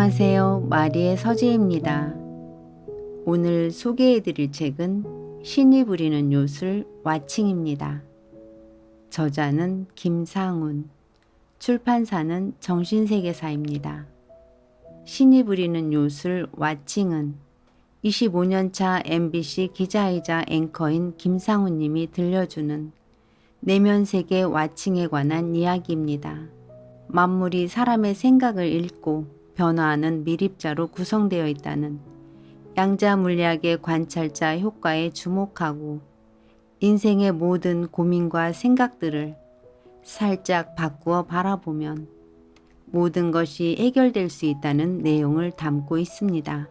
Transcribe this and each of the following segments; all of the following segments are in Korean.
안녕하세요. 마리의 서재입니다. 오늘 소개해드릴 책은 신이 부리는 요술 와칭입니다. 저자는 김상훈, 출판사는 정신세계사입니다. 신이 부리는 요술 와칭은 25년차 MBC 기자이자 앵커인 김상훈 님이 들려주는 내면세계 와칭에 관한 이야기입니다. 만물이 사람의 생각을 읽고 변화하는 미립자로 구성되어 있다는 양자 물리학의 관찰자 효과에 주목하고 인생의 모든 고민과 생각들을 살짝 바꾸어 바라보면 모든 것이 해결될 수 있다는 내용을 담고 있습니다.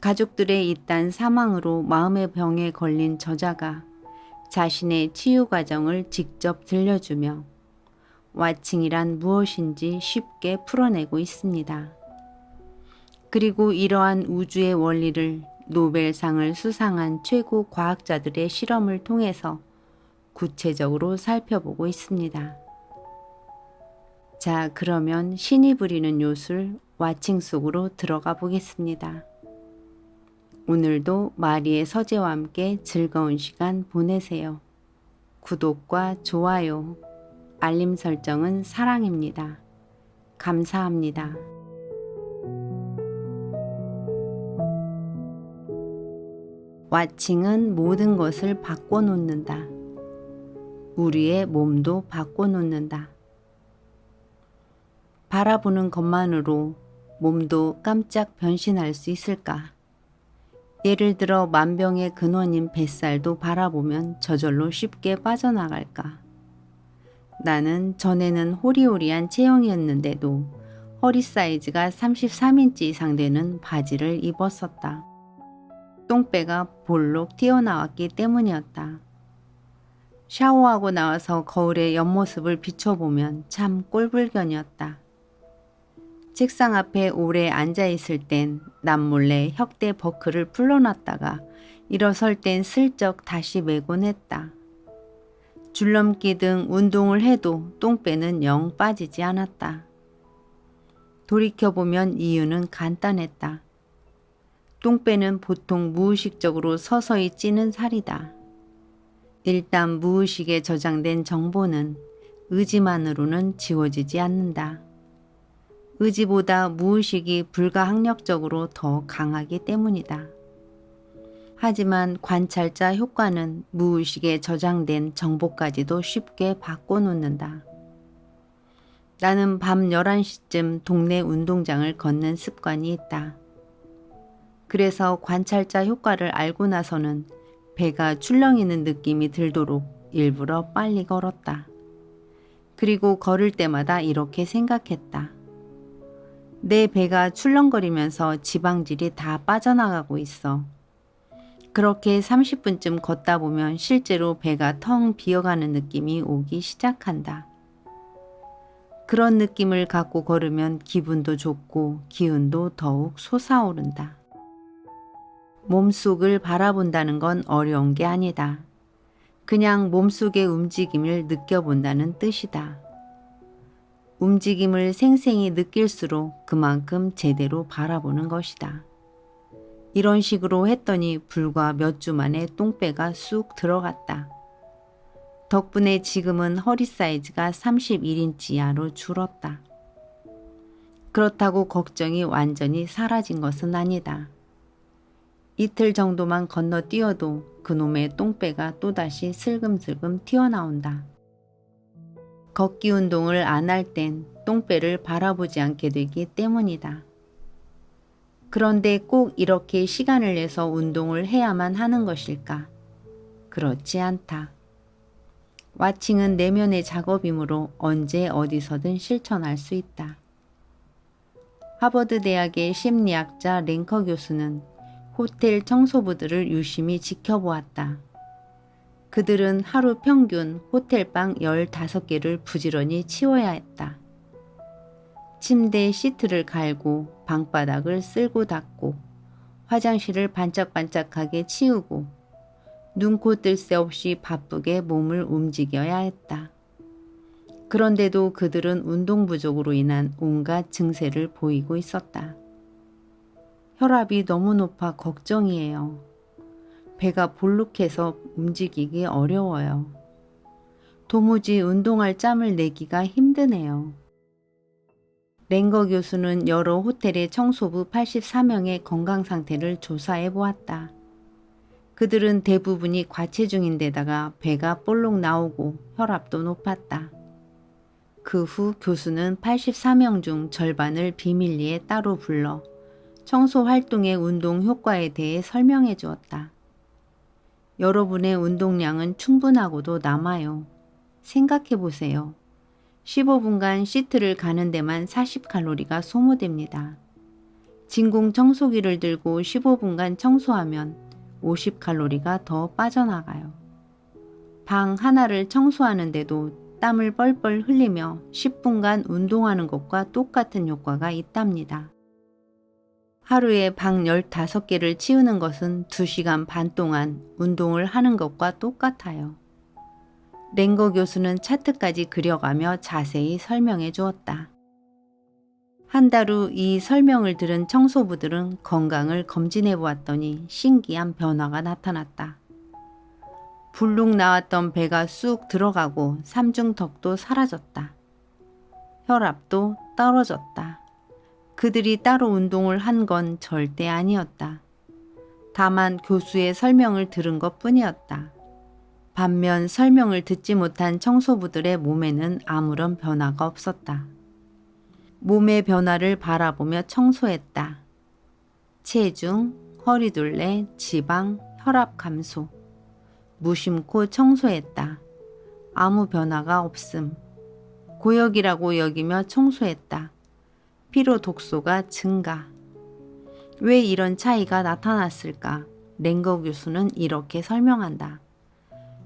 가족들의 잇단 사망으로 마음의 병에 걸린 저자가 자신의 치유 과정을 직접 들려주며 와칭이란 무엇인지 쉽게 풀어내고 있습니다. 그리고 이러한 우주의 원리를 노벨상을 수상한 최고 과학자들의 실험을 통해서 구체적으로 살펴보고 있습니다. 자, 그러면 신이 부리는 요술 와칭 속으로 들어가 보겠습니다. 오늘도 마리의 서재와 함께 즐거운 시간 보내세요. 구독과 좋아요, 알림 설정은 사랑입니다. 감사합니다. 와칭은 모든 것을 바꿔놓는다. 우리의 몸도 바꿔놓는다. 바라보는 것만으로 몸도 깜짝 변신할 수 있을까? 예를 들어 만병의 근원인 뱃살도 바라보면 저절로 쉽게 빠져나갈까? 나는 전에는 호리호리한 체형이었는데도 허리 사이즈가 33인치 이상 되는 바지를 입었었다. 똥배가 볼록 튀어나왔기 때문이었다. 샤워하고 나와서 거울에 옆모습을 비춰보면 참 꼴불견이었다. 책상 앞에 오래 앉아있을 땐 남몰래 혁대 버클을 풀러놨다가 일어설 땐 슬쩍 다시 매곤 했다. 줄넘기 등 운동을 해도 똥배는 영 빠지지 않았다. 돌이켜보면 이유는 간단했다. 똥배는 보통 무의식적으로 서서히 찌는 살이다. 일단 무의식에 저장된 정보는 의지만으로는 지워지지 않는다. 의지보다 무의식이 불가항력적으로 더 강하기 때문이다. 하지만 관찰자 효과는 무의식에 저장된 정보까지도 쉽게 바꿔놓는다. 나는 밤 11시쯤 동네 운동장을 걷는 습관이 있다. 그래서 관찰자 효과를 알고 나서는 배가 출렁이는 느낌이 들도록 일부러 빨리 걸었다. 그리고 걸을 때마다 이렇게 생각했다. 내 배가 출렁거리면서 지방질이 다 빠져나가고 있어. 그렇게 30분쯤 걷다 보면 실제로 배가 텅 비어가는 느낌이 오기 시작한다. 그런 느낌을 갖고 걸으면 기분도 좋고 기운도 더욱 솟아오른다. 몸속을 바라본다는 건 어려운 게 아니다. 그냥 몸속의 움직임을 느껴본다는 뜻이다. 움직임을 생생히 느낄수록 그만큼 제대로 바라보는 것이다. 이런 식으로 했더니 불과 몇 주 만에 똥배가 쑥 들어갔다. 덕분에 지금은 허리 사이즈가 31인치 이하로 줄었다. 그렇다고 걱정이 완전히 사라진 것은 아니다. 이틀 정도만 건너뛰어도 그놈의 똥배가 또다시 슬금슬금 튀어나온다. 걷기 운동을 안 할 땐 똥배를 바라보지 않게 되기 때문이다. 그런데 꼭 이렇게 시간을 내서 운동을 해야만 하는 것일까? 그렇지 않다. 와칭은 내면의 작업이므로 언제 어디서든 실천할 수 있다. 하버드 대학의 심리학자 랭커 교수는 호텔 청소부들을 유심히 지켜보았다. 그들은 하루 평균 호텔방 15개를 부지런히 치워야 했다. 침대 시트를 갈고 방바닥을 쓸고 닦고 화장실을 반짝반짝하게 치우고 눈코 뜰 새 없이 바쁘게 몸을 움직여야 했다. 그런데도 그들은 운동 부족으로 인한 온갖 증세를 보이고 있었다. 혈압이 너무 높아 걱정이에요. 배가 볼록해서 움직이기 어려워요. 도무지 운동할 짬을 내기가 힘드네요. 랭거 교수는 여러 호텔의 청소부 84명의 건강 상태를 조사해 보았다. 그들은 대부분이 과체중인데다가 배가 볼록 나오고 혈압도 높았다. 그 후 교수는 84명 중 절반을 비밀리에 따로 불러 청소 활동의 운동 효과에 대해 설명해 주었다. 여러분의 운동량은 충분하고도 남아요. 생각해 보세요. 15분간 시트를 가는 데만 40칼로리가 소모됩니다. 진공 청소기를 들고 15분간 청소하면 50칼로리가 더 빠져나가요. 방 하나를 청소하는데도 땀을 뻘뻘 흘리며 10분간 운동하는 것과 똑같은 효과가 있답니다. 하루에 방 15개를 치우는 것은 2시간 반 동안 운동을 하는 것과 똑같아요. 랭거 교수는 차트까지 그려가며 자세히 설명해 주었다. 한 달 후 이 설명을 들은 청소부들은 건강을 검진해 보았더니 신기한 변화가 나타났다. 불룩 나왔던 배가 쑥 들어가고 삼중턱도 사라졌다. 혈압도 떨어졌다. 그들이 따로 운동을 한 건 절대 아니었다. 다만 교수의 설명을 들은 것 뿐이었다. 반면 설명을 듣지 못한 청소부들의 몸에는 아무런 변화가 없었다. 몸의 변화를 바라보며 청소했다. 체중, 허리둘레, 지방, 혈압 감소. 무심코 청소했다. 아무 변화가 없음. 고역이라고 여기며 청소했다. 피로 독소가 증가. 왜 이런 차이가 나타났을까? 랭거 교수는 이렇게 설명한다.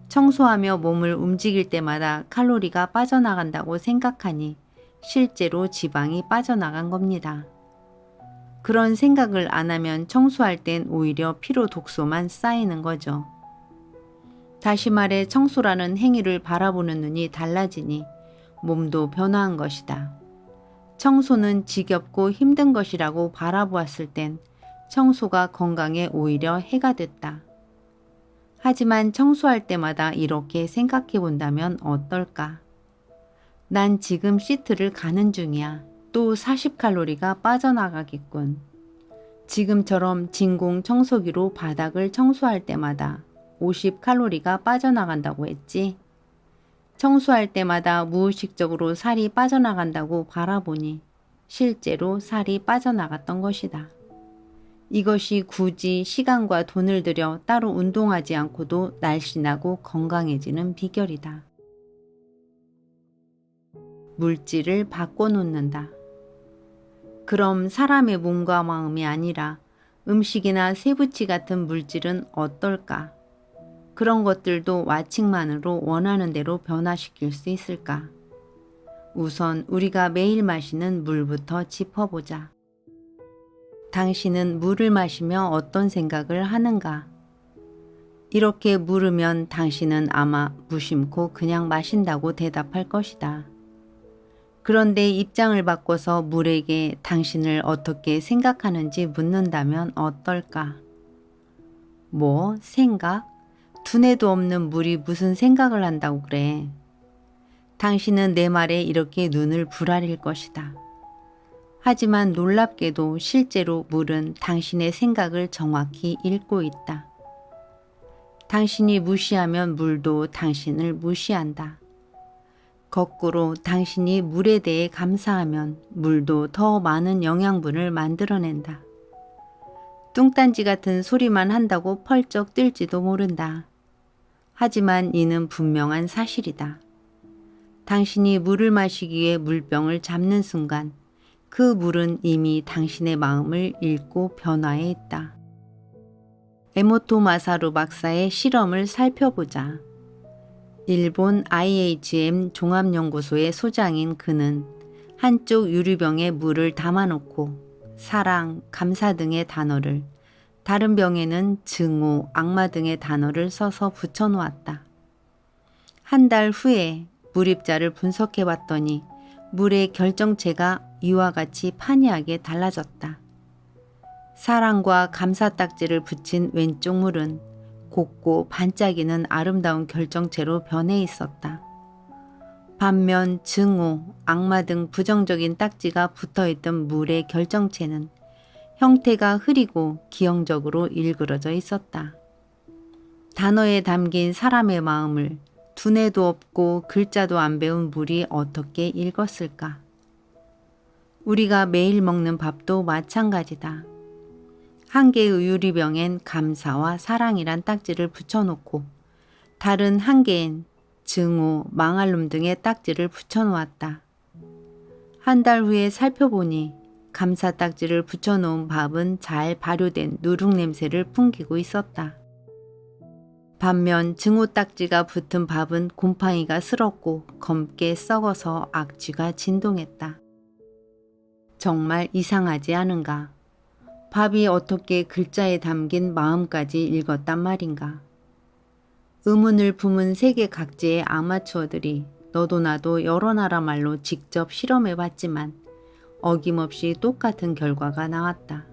청소하며 몸을 움직일 때마다 칼로리가 빠져나간다고 생각하니 실제로 지방이 빠져나간 겁니다. 그런 생각을 안 하면 청소할 땐 오히려 피로 독소만 쌓이는 거죠. 다시 말해 청소라는 행위를 바라보는 눈이 달라지니 몸도 변화한 것이다. 청소는 지겹고 힘든 것이라고 바라보았을 땐 청소가 건강에 오히려 해가 됐다. 하지만 청소할 때마다 이렇게 생각해 본다면 어떨까? 난 지금 시트를 가는 중이야. 또 40칼로리가 빠져나가겠군. 지금처럼 진공 청소기로 바닥을 청소할 때마다 50칼로리가 빠져나간다고 했지. 청소할 때마다 무의식적으로 살이 빠져나간다고 바라보니 실제로 살이 빠져나갔던 것이다. 이것이 굳이 시간과 돈을 들여 따로 운동하지 않고도 날씬하고 건강해지는 비결이다. 물질을 바꿔놓는다. 그럼 사람의 몸과 마음이 아니라 음식이나 세부치 같은 물질은 어떨까? 그런 것들도 와칭만으로 원하는 대로 변화시킬 수 있을까? 우선 우리가 매일 마시는 물부터 짚어보자. 당신은 물을 마시며 어떤 생각을 하는가? 이렇게 물으면 당신은 아마 무심코 그냥 마신다고 대답할 것이다. 그런데 입장을 바꿔서 물에게 당신을 어떻게 생각하는지 묻는다면 어떨까? 뭐? 생각? 두뇌도 없는 물이 무슨 생각을 한다고 그래? 당신은 내 말에 이렇게 눈을 부라릴 것이다. 하지만 놀랍게도 실제로 물은 당신의 생각을 정확히 읽고 있다. 당신이 무시하면 물도 당신을 무시한다. 거꾸로 당신이 물에 대해 감사하면 물도 더 많은 영양분을 만들어낸다. 뚱딴지 같은 소리만 한다고 펄쩍 뛸지도 모른다. 하지만 이는 분명한 사실이다. 당신이 물을 마시기 위해 물병을 잡는 순간 그 물은 이미 당신의 마음을 읽고 변화해 있다. 에모토 마사루 박사의 실험을 살펴보자. 일본 IHM 종합연구소의 소장인 그는 한쪽 유리병에 물을 담아놓고 사랑, 감사 등의 단어를, 다른 병에는 증오, 악마 등의 단어를 써서 붙여놓았다. 한 달 후에 물입자를 분석해 봤더니 물의 결정체가 이와 같이 판이하게 달라졌다. 사랑과 감사 딱지를 붙인 왼쪽 물은 곱고 반짝이는 아름다운 결정체로 변해 있었다. 반면 증오, 악마 등 부정적인 딱지가 붙어있던 물의 결정체는 형태가 흐리고 기형적으로 일그러져 있었다. 단어에 담긴 사람의 마음을 두뇌도 없고 글자도 안 배운 물이 어떻게 읽었을까? 우리가 매일 먹는 밥도 마찬가지다. 한 개의 유리병엔 감사와 사랑이란 딱지를 붙여놓고 다른 한 개엔 증오, 망할 놈 등의 딱지를 붙여놓았다. 한 달 후에 살펴보니 감사 딱지를 붙여놓은 밥은 잘 발효된 누룩 냄새를 풍기고 있었다. 반면 증오 딱지가 붙은 밥은 곰팡이가 슬었고 검게 썩어서 악취가 진동했다. 정말 이상하지 않은가? 밥이 어떻게 글자에 담긴 마음까지 읽었단 말인가? 의문을 품은 세계 각지의 아마추어들이 너도 나도 여러 나라 말로 직접 실험해봤지만 어김없이 똑같은 결과가 나왔다.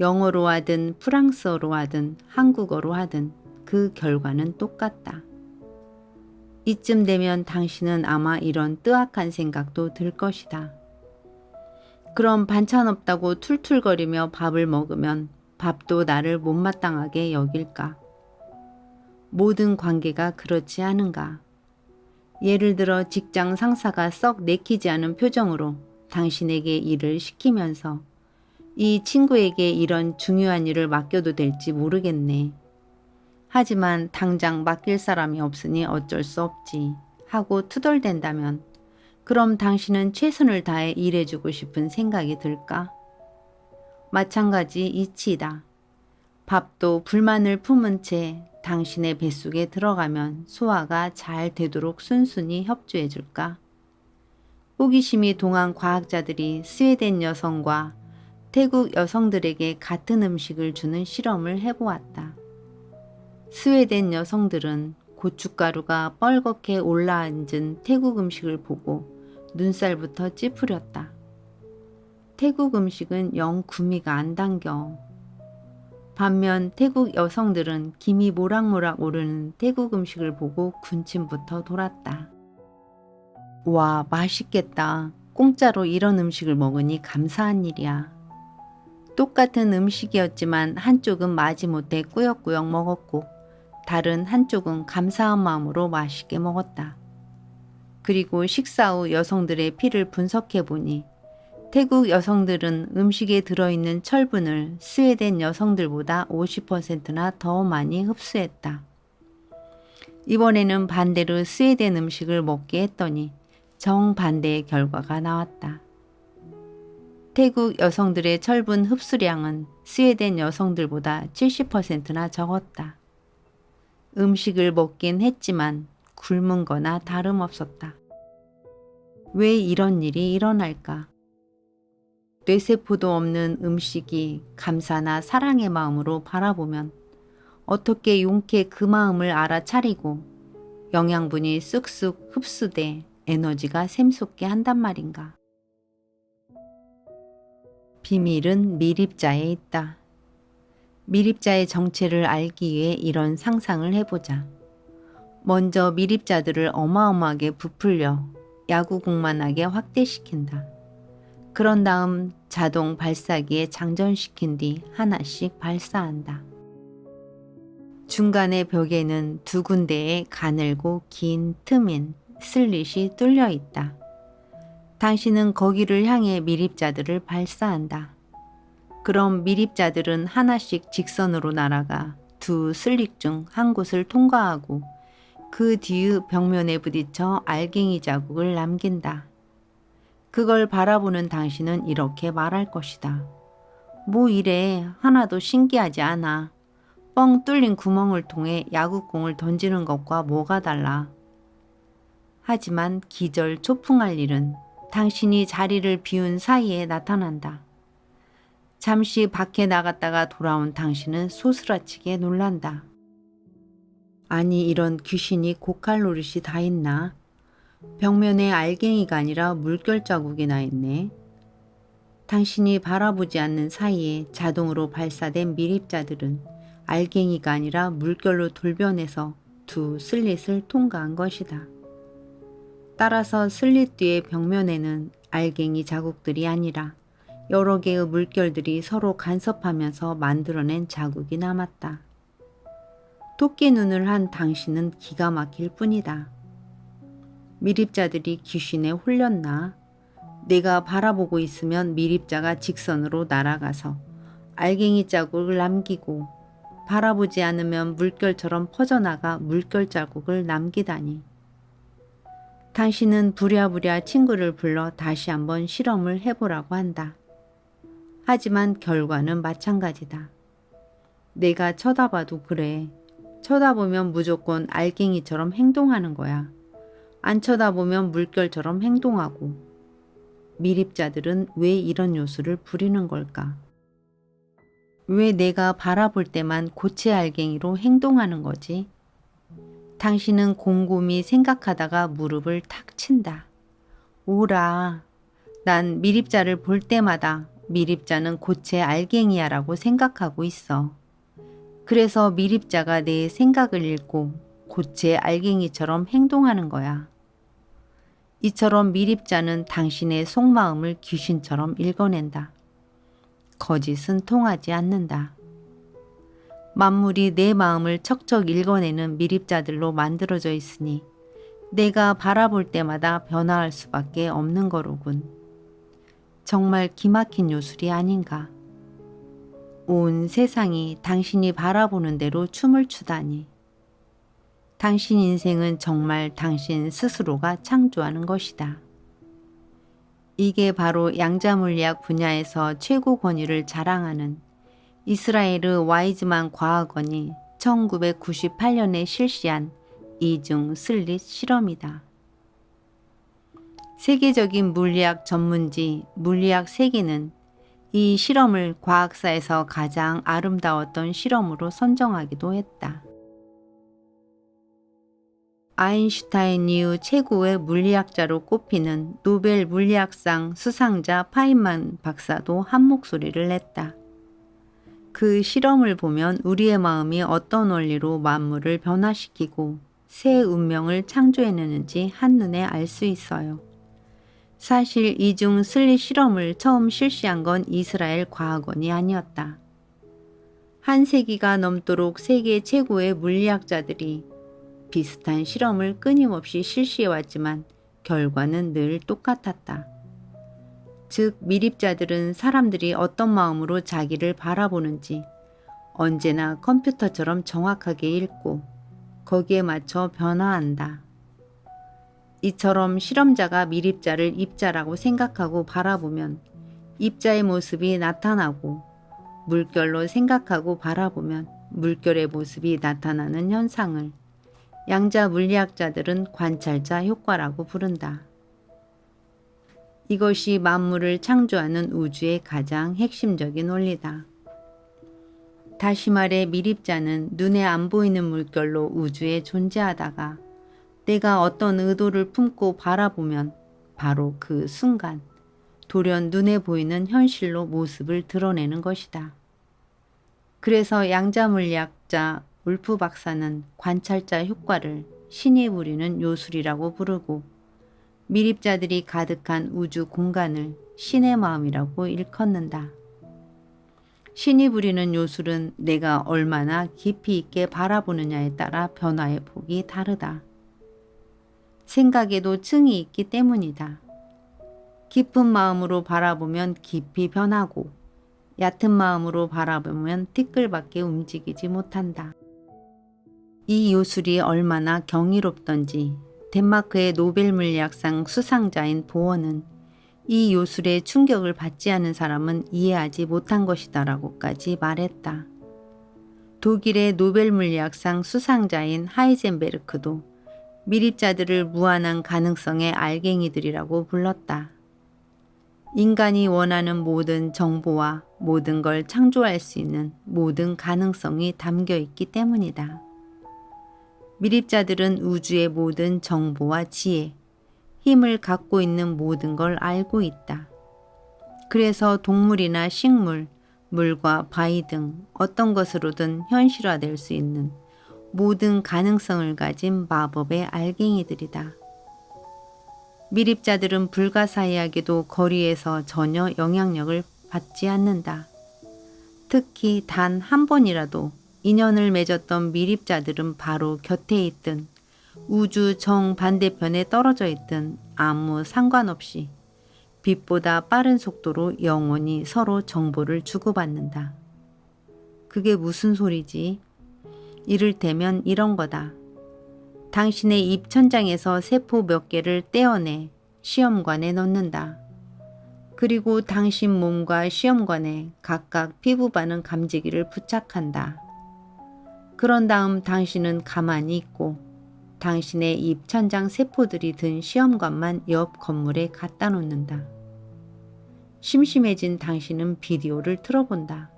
영어로 하든 프랑스어로 하든 한국어로 하든 그 결과는 똑같다. 이쯤 되면 당신은 아마 이런 뜨악한 생각도 들 것이다. 그럼 반찬 없다고 툴툴거리며 밥을 먹으면 밥도 나를 못마땅하게 여길까? 모든 관계가 그렇지 않은가? 예를 들어 직장 상사가 썩 내키지 않은 표정으로 당신에게 일을 시키면서 이 친구에게 이런 중요한 일을 맡겨도 될지 모르겠네. 하지만 당장 맡길 사람이 없으니 어쩔 수 없지 하고 투덜댄다면 그럼 당신은 최선을 다해 일해주고 싶은 생각이 들까? 마찬가지 이치이다. 밥도 불만을 품은 채 당신의 뱃속에 들어가면 소화가 잘 되도록 순순히 협조해 줄까? 호기심이 동한 과학자들이 스웨덴 여성과 태국 여성들에게 같은 음식을 주는 실험을 해보았다. 스웨덴 여성들은 고춧가루가 뻘겋게 올라앉은 태국 음식을 보고 눈살부터 찌푸렸다. 태국 음식은 영 구미가 안 당겨. 반면 태국 여성들은 김이 모락모락 오르는 태국 음식을 보고 군침부터 돌았다. 와, 맛있겠다. 공짜로 이런 음식을 먹으니 감사한 일이야. 똑같은 음식이었지만 한쪽은 마지못해 꾸역꾸역 먹었고 다른 한쪽은 감사한 마음으로 맛있게 먹었다. 그리고 식사 후 여성들의 피를 분석해보니 태국 여성들은 음식에 들어있는 철분을 스웨덴 여성들보다 50%나 더 많이 흡수했다. 이번에는 반대로 스웨덴 음식을 먹게 했더니 정반대의 결과가 나왔다. 태국 여성들의 철분 흡수량은 스웨덴 여성들보다 70%나 적었다. 음식을 먹긴 했지만 굶은 거나 다름없었다. 왜 이런 일이 일어날까? 뇌세포도 없는 음식이 감사나 사랑의 마음으로 바라보면 어떻게 용케 그 마음을 알아차리고 영양분이 쑥쑥 흡수돼 에너지가 샘솟게 한단 말인가. 비밀은 밀입자에 있다. 밀입자의 정체를 알기 위해 이런 상상을 해보자. 먼저 밀입자들을 어마어마하게 부풀려 야구공만하게 확대시킨다. 그런 다음 자동 발사기에 장전시킨 뒤 하나씩 발사한다. 중간의 벽에는 두 군데에 가늘고 긴 틈인 슬릿이 뚫려 있다. 당신은 거기를 향해 밀입자들을 발사한다. 그럼 밀입자들은 하나씩 직선으로 날아가 두 슬릿 중 한 곳을 통과하고 그 뒤의 벽면에 부딪혀 알갱이 자국을 남긴다. 그걸 바라보는 당신은 이렇게 말할 것이다. 뭐 이래, 하나도 신기하지 않아. 뻥 뚫린 구멍을 통해 야구공을 던지는 것과 뭐가 달라. 하지만 기절초풍할 일은 당신이 자리를 비운 사이에 나타난다. 잠시 밖에 나갔다가 돌아온 당신은 소스라치게 놀란다. 아니, 이런 귀신이 고칼 노릇이 다 있나? 벽면에 알갱이가 아니라 물결 자국이 나 있네. 당신이 바라보지 않는 사이에 자동으로 발사된 미립자들은 알갱이가 아니라 물결로 돌변해서 두 슬릿을 통과한 것이다. 따라서 슬릿 뒤의 벽면에는 알갱이 자국들이 아니라 여러 개의 물결들이 서로 간섭하면서 만들어낸 자국이 남았다. 토끼 눈을 한 당신은 기가 막힐 뿐이다. 미립자들이 귀신에 홀렸나? 내가 바라보고 있으면 미립자가 직선으로 날아가서 알갱이 자국을 남기고 바라보지 않으면 물결처럼 퍼져나가 물결 자국을 남기다니. 당신은 부랴부랴 친구를 불러 다시 한번 실험을 해보라고 한다. 하지만 결과는 마찬가지다. 내가 쳐다봐도 그래. 쳐다보면 무조건 알갱이처럼 행동하는 거야. 안 쳐다보면 물결처럼 행동하고. 미립자들은 왜 이런 요술을 부리는 걸까? 왜 내가 바라볼 때만 고체 알갱이로 행동하는 거지? 당신은 곰곰이 생각하다가 무릎을 탁 친다. 오라, 난 미립자를 볼 때마다 미립자는 고체 알갱이야 라고 생각하고 있어. 그래서 미립자가 내 생각을 읽고 고체 알갱이처럼 행동하는 거야. 이처럼 미립자는 당신의 속마음을 귀신처럼 읽어낸다. 거짓은 통하지 않는다. 만물이 내 마음을 척척 읽어내는 미립자들로 만들어져 있으니 내가 바라볼 때마다 변화할 수밖에 없는 거로군. 정말 기막힌 요술이 아닌가. 온 세상이 당신이 바라보는 대로 춤을 추다니. 당신 인생은 정말 당신 스스로가 창조하는 것이다. 이게 바로 양자물리학 분야에서 최고 권위를 자랑하는 이스라엘의 와이즈만 과학원이 1998년에 실시한 이중 슬릿 실험이다. 세계적인 물리학 전문지 물리학 세계는 이 실험을 과학사에서 가장 아름다웠던 실험으로 선정하기도 했다. 아인슈타인 이후 최고의 물리학자로 꼽히는 노벨 물리학상 수상자 파인만 박사도 한 목소리를 냈다. 그 실험을 보면 우리의 마음이 어떤 원리로 만물을 변화시키고 새 운명을 창조해내는지 한눈에 알 수 있어요. 사실 이중 슬릿 실험을 처음 실시한 건 이스라엘 과학원이 아니었다. 한 세기가 넘도록 세계 최고의 물리학자들이 비슷한 실험을 끊임없이 실시해왔지만 결과는 늘 똑같았다. 즉 미립자들은 사람들이 어떤 마음으로 자기를 바라보는지 언제나 컴퓨터처럼 정확하게 읽고 거기에 맞춰 변화한다. 이처럼 실험자가 미립자를 입자라고 생각하고 바라보면 입자의 모습이 나타나고 물결로 생각하고 바라보면 물결의 모습이 나타나는 현상을 양자 물리학자들은 관찰자 효과라고 부른다. 이것이 만물을 창조하는 우주의 가장 핵심적인 원리다. 다시 말해 미립자는 눈에 안 보이는 물결로 우주에 존재하다가 내가 어떤 의도를 품고 바라보면 바로 그 순간 돌연 눈에 보이는 현실로 모습을 드러내는 것이다. 그래서 양자물리학자 울프 박사는 관찰자 효과를 신이 부리는 요술이라고 부르고 미립자들이 가득한 우주 공간을 신의 마음이라고 일컫는다. 신이 부리는 요술은 내가 얼마나 깊이 있게 바라보느냐에 따라 변화의 폭이 다르다. 생각에도 층이 있기 때문이다. 깊은 마음으로 바라보면 깊이 변하고 얕은 마음으로 바라보면 티끌밖에 움직이지 못한다. 이 요술이 얼마나 경이롭던지 덴마크의 노벨 물리학상 수상자인 보어는 이 요술에 충격을 받지 않은 사람은 이해하지 못한 것이다 라고까지 말했다. 독일의 노벨 물리학상 수상자인 하이젠베르크도 미립자들을 무한한 가능성의 알갱이들이라고 불렀다. 인간이 원하는 모든 정보와 모든 걸 창조할 수 있는 모든 가능성이 담겨 있기 때문이다. 미립자들은 우주의 모든 정보와 지혜, 힘을 갖고 있는 모든 걸 알고 있다. 그래서 동물이나 식물, 물과 바위 등 어떤 것으로든 현실화될 수 있는 모든 가능성을 가진 마법의 알갱이들이다. 미립자들은 불가사의하게도 거리에서 전혀 영향력을 받지 않는다. 특히 단 한 번이라도 인연을 맺었던 미립자들은 바로 곁에 있든 우주 정반대편에 떨어져 있든 아무 상관없이 빛보다 빠른 속도로 영원히 서로 정보를 주고받는다. 그게 무슨 소리지? 이를테면 이런 거다. 당신의 입천장에서 세포 몇 개를 떼어내 시험관에 넣는다. 그리고 당신 몸과 시험관에 각각 피부 반응 감지기를 부착한다. 그런 다음 당신은 가만히 있고 당신의 입천장 세포들이 든 시험관만 옆 건물에 갖다 놓는다. 심심해진 당신은 비디오를 틀어본다.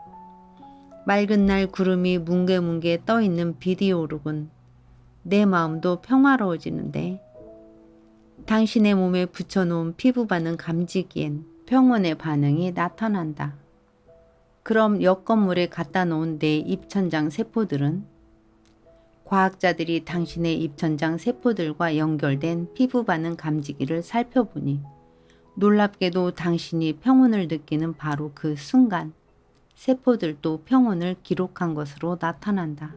맑은 날 구름이 뭉게뭉게 떠있는 비디오록은 내 마음도 평화로워지는데 당신의 몸에 붙여놓은 피부 반응 감지기엔 평온의 반응이 나타난다. 그럼 옆 건물에 갖다 놓은 내 입천장 세포들은? 과학자들이 당신의 입천장 세포들과 연결된 피부 반응 감지기를 살펴보니 놀랍게도 당신이 평온을 느끼는 바로 그 순간 세포들도 평온을 기록한 것으로 나타난다.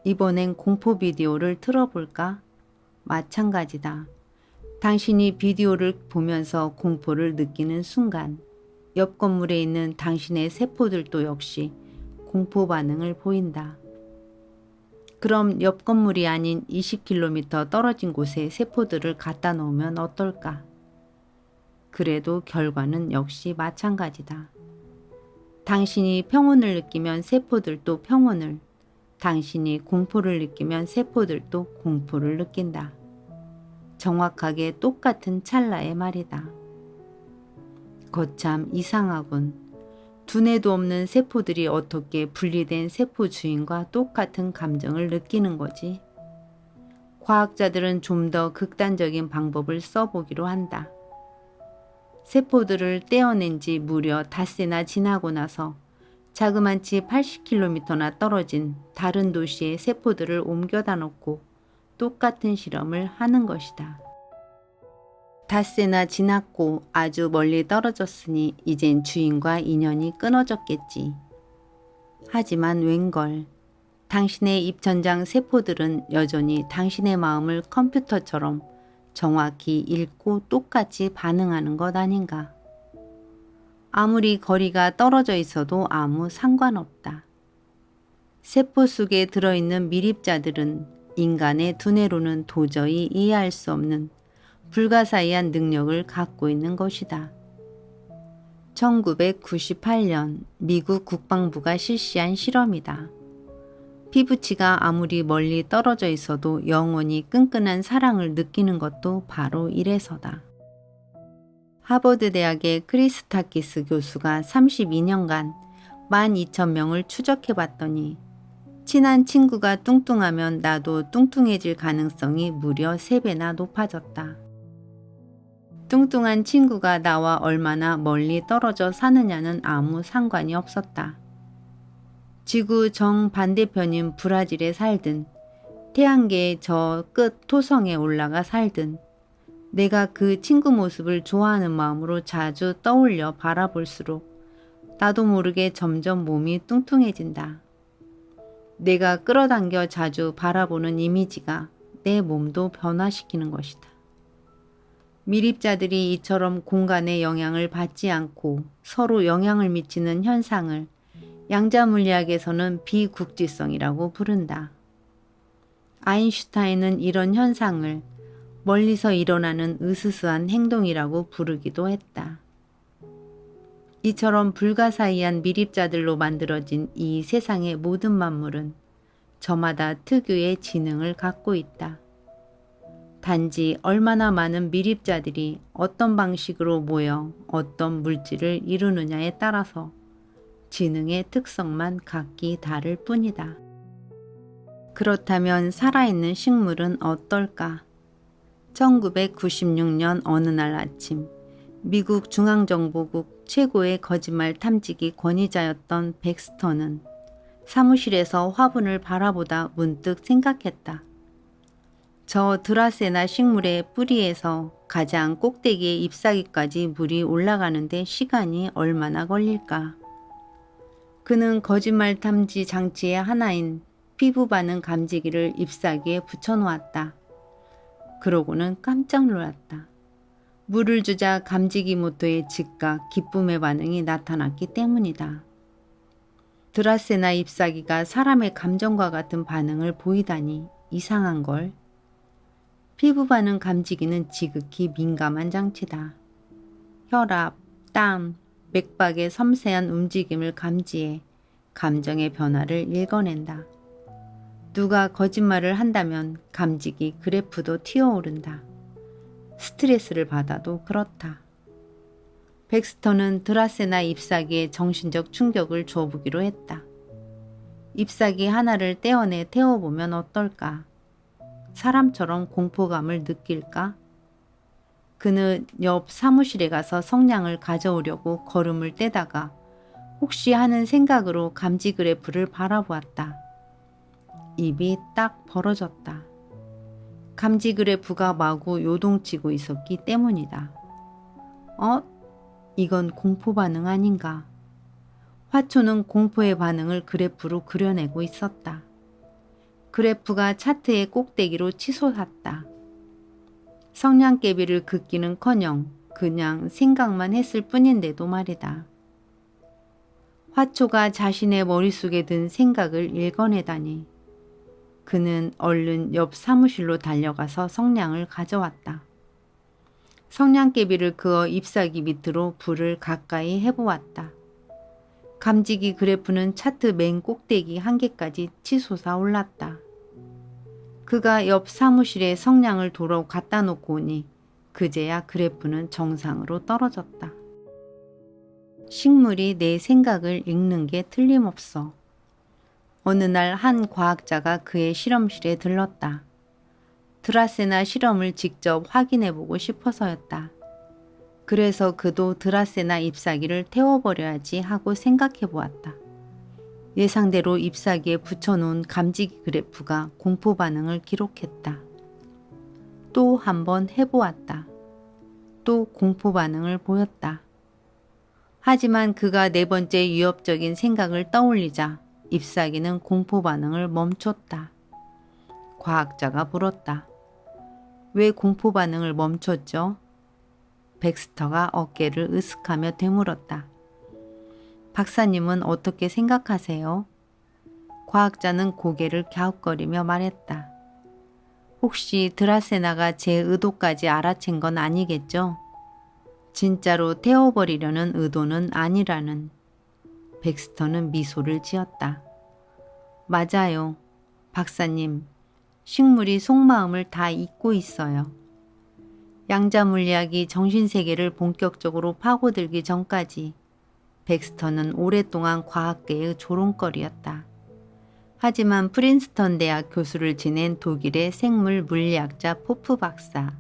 이번엔 공포 비디오를 틀어볼까? 마찬가지다. 당신이 비디오를 보면서 공포를 느끼는 순간 옆 건물에 있는 당신의 세포들도 역시 공포 반응을 보인다. 그럼 옆 건물이 아닌 20km 떨어진 곳에 세포들을 갖다 놓으면 어떨까? 그래도 결과는 역시 마찬가지다. 당신이 평온을 느끼면 세포들도 평온을, 당신이 공포를 느끼면 세포들도 공포를 느낀다. 정확하게 똑같은 찰나의 말이다. 거참 이상하군. 두뇌도 없는 세포들이 어떻게 분리된 세포 주인과 똑같은 감정을 느끼는 거지? 과학자들은 좀 더 극단적인 방법을 써보기로 한다. 세포들을 떼어낸 지 무려 닷새나 지나고 나서 자그만치 80km나 떨어진 다른 도시의 세포들을 옮겨다 놓고 똑같은 실험을 하는 것이다. 닷새나 지났고 아주 멀리 떨어졌으니 이젠 주인과 인연이 끊어졌겠지. 하지만 웬걸, 당신의 입천장 세포들은 여전히 당신의 마음을 컴퓨터처럼 정확히 읽고 똑같이 반응하는 것 아닌가. 아무리 거리가 떨어져 있어도 아무 상관없다. 세포 속에 들어있는 미립자들은 인간의 두뇌로는 도저히 이해할 수 없는 불가사의한 능력을 갖고 있는 것이다. 1998년 미국 국방부가 실시한 실험이다. 피부치가 아무리 멀리 떨어져 있어도 영원히 끈끈한 사랑을 느끼는 것도 바로 이래서다. 하버드 대학의 크리스타키스 교수가 32년간 12,000명을 추적해 봤더니 친한 친구가 뚱뚱하면 나도 뚱뚱해질 가능성이 무려 3배나 높아졌다. 뚱뚱한 친구가 나와 얼마나 멀리 떨어져 사느냐는 아무 상관이 없었다. 지구 정반대편인 브라질에 살든 태양계의 저 끝 토성에 올라가 살든 내가 그 친구 모습을 좋아하는 마음으로 자주 떠올려 바라볼수록 나도 모르게 점점 몸이 뚱뚱해진다. 내가 끌어당겨 자주 바라보는 이미지가 내 몸도 변화시키는 것이다. 미립자들이 이처럼 공간의 영향을 받지 않고 서로 영향을 미치는 현상을 양자물리학에서는 비국지성이라고 부른다. 아인슈타인은 이런 현상을 멀리서 일어나는 으스스한 행동이라고 부르기도 했다. 이처럼 불가사의한 미립자들로 만들어진 이 세상의 모든 만물은 저마다 특유의 지능을 갖고 있다. 단지 얼마나 많은 미립자들이 어떤 방식으로 모여 어떤 물질을 이루느냐에 따라서 지능의 특성만 각기 다를 뿐이다. 그렇다면 살아있는 식물은 어떨까? 1996년 어느 날 아침, 미국 중앙정보국 최고의 거짓말 탐지기 권위자였던 백스터는 사무실에서 화분을 바라보다 문득 생각했다. 저 드라세나 식물의 뿌리에서 가장 꼭대기의 잎사귀까지 물이 올라가는데 시간이 얼마나 걸릴까? 그는 거짓말 탐지 장치의 하나인 피부 반응 감지기를 잎사귀에 붙여놓았다. 그러고는 깜짝 놀랐다. 물을 주자 감지기 모터에 즉각 기쁨의 반응이 나타났기 때문이다. 드라세나 잎사귀가 사람의 감정과 같은 반응을 보이다니 이상한걸. 피부 반응 감지기는 지극히 민감한 장치다. 혈압, 땀, 맥박의 섬세한 움직임을 감지해 감정의 변화를 읽어낸다. 누가 거짓말을 한다면 감지기 그래프도 튀어오른다. 스트레스를 받아도 그렇다. 백스터는 드라세나 잎사귀에 정신적 충격을 줘보기로 했다. 잎사귀 하나를 떼어내 태워보면 어떨까? 사람처럼 공포감을 느낄까? 그는 옆 사무실에 가서 성냥을 가져오려고 걸음을 떼다가 혹시 하는 생각으로 감지 그래프를 바라보았다. 입이 딱 벌어졌다. 감지 그래프가 마구 요동치고 있었기 때문이다. 이건 공포 반응 아닌가? 화초는 공포의 반응을 그래프로 그려내고 있었다. 그래프가 차트의 꼭대기로 치솟았다. 성냥개비를 긋기는커녕 그냥 생각만 했을 뿐인데도 말이다. 화초가 자신의 머릿속에 든 생각을 읽어내다니. 그는 얼른 옆 사무실로 달려가서 성냥을 가져왔다. 성냥개비를 그어 잎사귀 밑으로 불을 가까이 해보았다. 감지기 그래프는 차트 맨 꼭대기 한계까지 치솟아 올랐다. 그가 옆 사무실에 성냥을 도로 갖다 놓고 오니 그제야 그래프는 정상으로 떨어졌다. 식물이 내 생각을 읽는 게 틀림없어. 어느 날 한 과학자가 그의 실험실에 들렀다. 드라세나 실험을 직접 확인해보고 싶어서였다. 그래서 그도 드라세나 잎사귀를 태워버려야지 하고 생각해보았다. 예상대로 잎사귀에 붙여놓은 감지기 그래프가 공포 반응을 기록했다. 또 한 번 해보았다. 또 공포 반응을 보였다. 하지만 그가 네 번째 위협적인 생각을 떠올리자 잎사귀는 공포 반응을 멈췄다. 과학자가 물었다. 왜 공포 반응을 멈췄죠? 백스터가 어깨를 으쓱하며 되물었다. 박사님은 어떻게 생각하세요? 과학자는 고개를 갸웃거리며 말했다. 혹시 드라세나가 제 의도까지 알아챈 건 아니겠죠? 진짜로 태워버리려는 의도는 아니라는. 백스터는 미소를 지었다. 맞아요. 박사님, 식물이 속마음을 다 잊고 있어요. 양자물리학이 정신세계를 본격적으로 파고들기 전까지 백스터는 오랫동안 과학계의 조롱거리였다. 하지만 프린스턴 대학 교수를 지낸 독일의 생물 물리학자 포프 박사,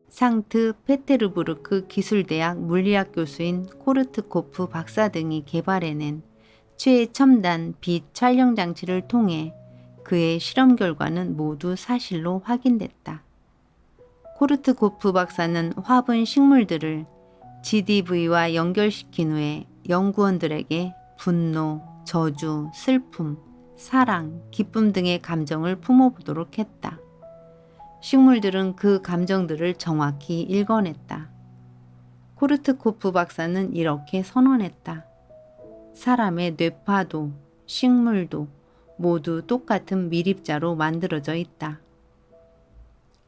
상트 페테르부르크 기술대학 물리학 교수인 코르트코프 박사 등이 개발해낸 최첨단 빛 촬영 장치를 통해 그의 실험 결과는 모두 사실로 확인됐다. 코르트코프 박사는 화분 식물들을 GDV와 연결시킨 후에 연구원들에게 분노, 저주, 슬픔, 사랑, 기쁨 등의 감정을 품어보도록 했다. 식물들은 그 감정들을 정확히 읽어냈다. 코르트코프 박사는 이렇게 선언했다. 사람의 뇌파도, 식물도 모두 똑같은 미립자로 만들어져 있다.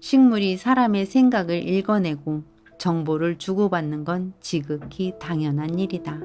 식물이 사람의 생각을 읽어내고 정보를 주고받는 건 지극히 당연한 일이다.